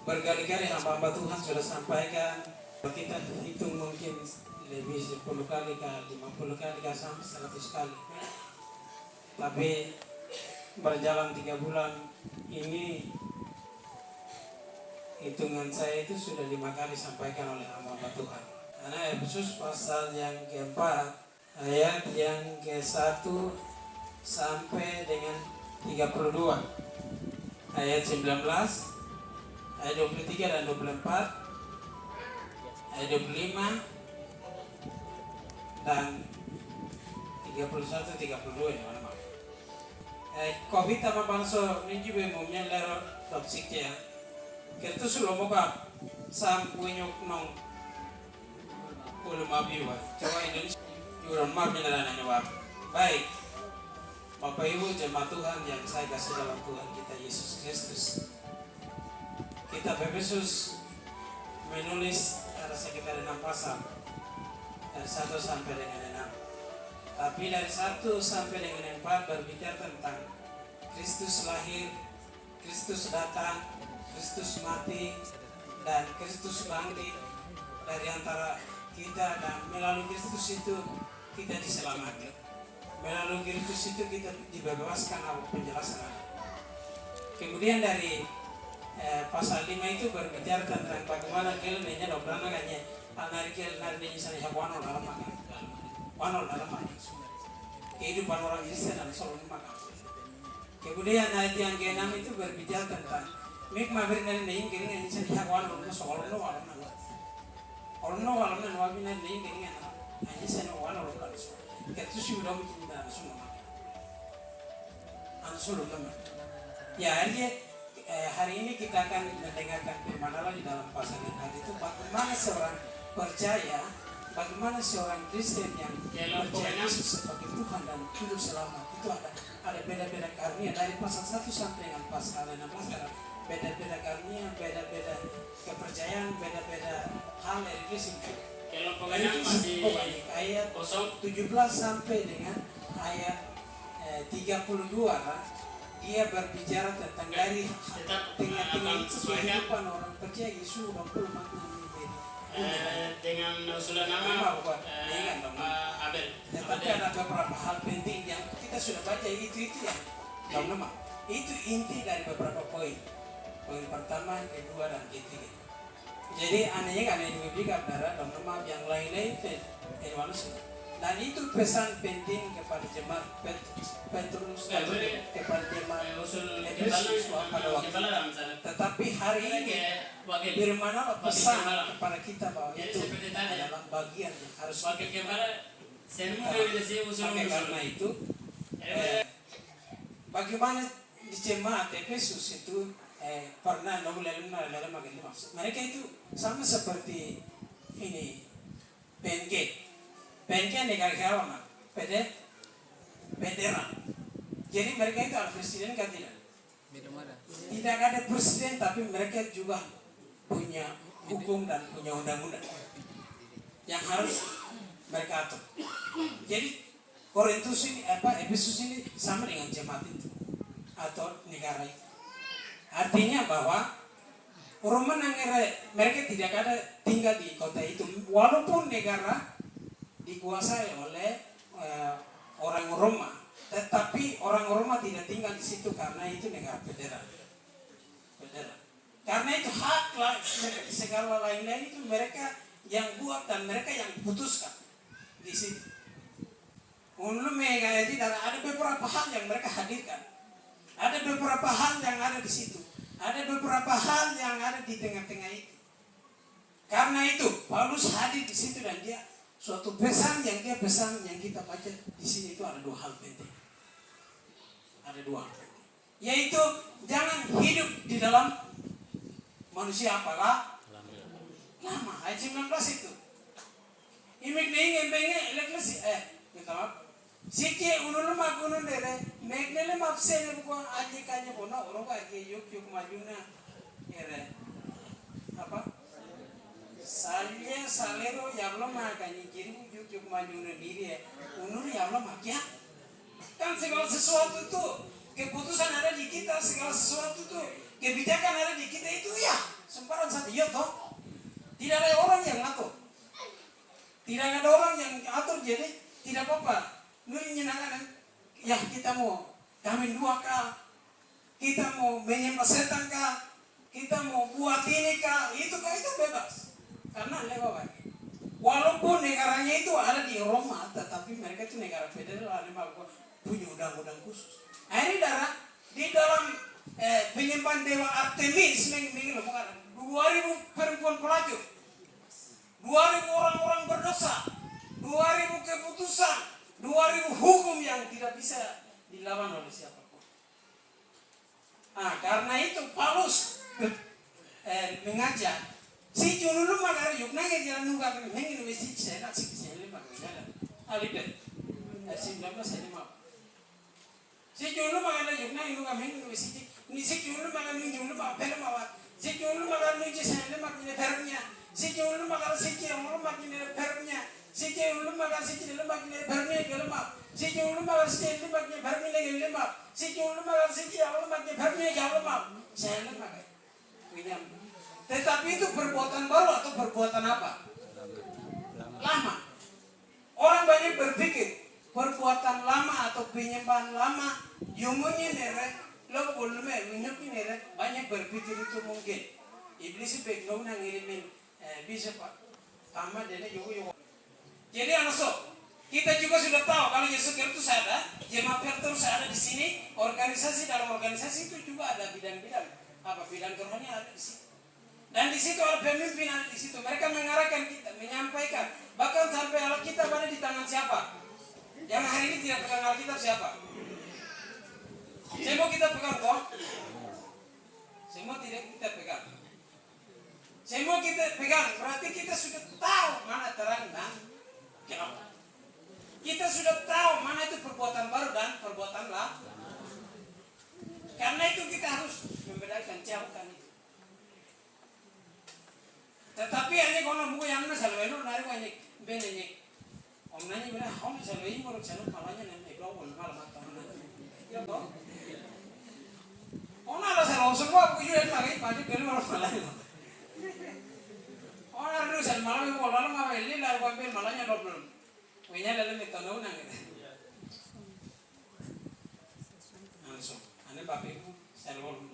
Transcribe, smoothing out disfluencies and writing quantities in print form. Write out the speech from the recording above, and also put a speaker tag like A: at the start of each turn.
A: Berkali-kali hamba-hamba Tuhan sudah sampaikan, kita hitung mungkin lebih 10 kali ke 50 kali ke sampai 100 kali. Tapi berjalan 3 bulan ini hitungan saya itu sudah 5 kali sampaikan oleh hamba Tuhan. Karena Efesus pasal yang keempat ayat yang ke-1 sampai dengan 32, ayat 19, ayat 23 dan 24, ayat 25 dan 31 32 ini mana? Covid sama bangsa ini juga umumnya lero toksik ya. Kita sudah muka sam punyuk nong ulu mabiwa. Coba Indonesia yuran mab minalana nyawab. Baik, Bapak Ibu jemaat Tuhan yang saya kasih dalam Tuhan kita Yesus Kristus. Kitab Efesus menulis ada sekitar 6 pasal dari 1 sampai dengan 6. Tapi dari 1 sampai dengan 4 berbicara tentang Kristus lahir, Kristus datang, Kristus mati, dan Kristus bangkit dari antara kita, dan melalui Kristus itu kita diselamatkan. Melalui Kristus itu kita dibebaskan apa penjelasan. Kemudian dari pasal 5 itu berbicara tentang bagaimana kelenya dobrana kanya anarkel nardinya sana wano dalam makan. Wano dalam makan. Kehidupan orang Kristen dan selalu makan. Kemudian ayat yang ke-6 itu berbicara tentang mikma berinan neing kering sana wano soal no walam. Orang walam dan wabina neing kering hanya sana wano lokal. Itu sih udah mungkin kita semua makan. Ansur teman. Ya hari ini kita akan mendengarkan firman Allah di dalam pasal yang hari itu bagaimana seorang percaya, bagaimana seorang Kristen yang percaya Yesus sebagai Tuhan dan hidup selamat itu ada beda-beda karunia dari pasal 1 sampai dengan pasal 16 ada beda-beda karunia, beda-beda kepercayaan, beda-beda hal dari Kristen.
B: Kalau pokoknya masih
A: ayat 17 sampai dengan ayat 32 kan? Dia berbicara tentang dari tengah-tengah itu kehidupan orang percaya Yesus 20 makna
B: dengan usulan nama Abel.
A: Tetapi ada beberapa hal penting yang kita sudah baca itu ya. Dalam nama itu inti dari beberapa poin. Poin pertama, kedua dan ketiga. Jadi anehnya karena ini diberikan darah dalam nama yang lain-lain manusia. Dan itu pesan penting kepada jemaat Petrus kepada jemaat Efesus pada waktu itu. Tetapi hari ini firman Allah pesan kepada kita bahwa itu adalah bagian yang harus kita. Karena itu bagaimana di jemaat Efesus itu pernah mereka itu sama seperti ini PNG negara kawan, federal. Jadi mereka itu ada presiden kan tidak? Tidak ada presiden, tapi mereka juga punya hukum dan punya undang-undang yang harus mereka atur. Jadi Korintus ini Efesus ini sama dengan jemaat itu atau negara itu. Artinya bahwa Roman mereka tidak ada tinggal di kota itu, walaupun negara dikuasai oleh orang Roma, tetapi orang Roma tidak tinggal di situ karena itu negara federal. Karena itu hak segala lain-lain itu mereka yang buat dan mereka yang putuskan di situ. Ada beberapa hal yang mereka hadirkan, ada beberapa hal yang ada di situ, ada beberapa hal yang ada di tengah-tengah itu. Karena itu Paulus hadir di situ dan dia suatu pesan yang kita baca di sini itu ada 2 hal penting. Ada 2 hal penting. Yaitu jangan hidup di dalam manusia apalah lama. Ayat 19 itu. Imik ning embenge elektris minta maaf. Sike unun magunun dere megnele mapse ko aji kanya bona oroga ke yuk majuna ere apa? Salero yablo makanya kiri yuk majuna diri unun yablo makia. Kan segala sesuatu itu keputusan ada di kita, segala sesuatu itu kebijakan ada di kita itu ya sembarang saja, ya toh. Tidak ada orang yang ngatur. Tidak ada orang yang atur, jadi tidak apa-apa. Nuri nyenangan, ya kita mau kawin 2 kah, kita mau menyembah setan kah, kita mau buat ini kah, itu kah, itu bebas. Karena lewat. Walaupun negaranya itu ada di Roma, tetapi mereka itu negara federal, punya undang-undang khusus. Nah, ini di dalam penyembahan dewa Artemis, 2000 perempuan pelacur, 2000 orang-orang berdosa, 2000 keputusan, 2000 hukum yang tidak bisa dilawan oleh siapapun. Nah, karena itu Paulus mengajak si jululu magar yuk nangge jalan nunggu kami mengin wesi saya nak sih magar jalan alibet 19 saya mau si jululu magar yuk nangge nunggu mengin wesi ni si jululu magar nunggu jululu magar per mawat si jululu magar nunggu saya magar ni pernya si jululu magar si jululu magar ni pernya si jululu magar si jululu magar ni pernya gelap si jululu magar si jululu magar ni pernya gelap si jululu magar si jululu magar ni pernya gelap saya magar punya. Tetapi itu perbuatan baru atau perbuatan apa? Lama. Orang banyak berpikir perbuatan lama atau penyembahan lama, yumunya nere, lo belum menyuki nere, banyak berpikir itu mungkin. Iblis bekno nang ngirimin bisa pak, sama dene yugo. Jadi anak kita juga sudah tahu kalau Yesus Kristus ada, jemaat Petrus ada di sini, organisasi dalam organisasi itu juga ada bidang-bidang, apa bidang kerohanian ada di sini. Dan di situ ada pemimpin ada di situ. Mereka mengarahkan kita, menyampaikan. Bahkan sampai Alkitab ada di tangan siapa? Yang hari ini tidak pegang Alkitab siapa? Semua kita pegang toh? Semua tidak kita pegang. Semua kita pegang. Berarti kita sudah tahu mana terang dan gelap. Kita sudah tahu mana itu perbuatan baru dan perbuatan lama. Karena itu kita harus membedakan, jauhkan itu. Tetapi hanya kalau buku yang mana selalu itu nari banyak benenya. Om nanya bila om selalu ini baru selalu malahnya nanti kalau malah mata mana. Ya toh. Om nala selalu semua buku yang lagi pasti beli malah malahnya. Om nala dulu selalu malah itu kalau malah ini lalu ambil malahnya double. Punya lalu minta nau nangge. Langsung. Ane bapak ibu selalu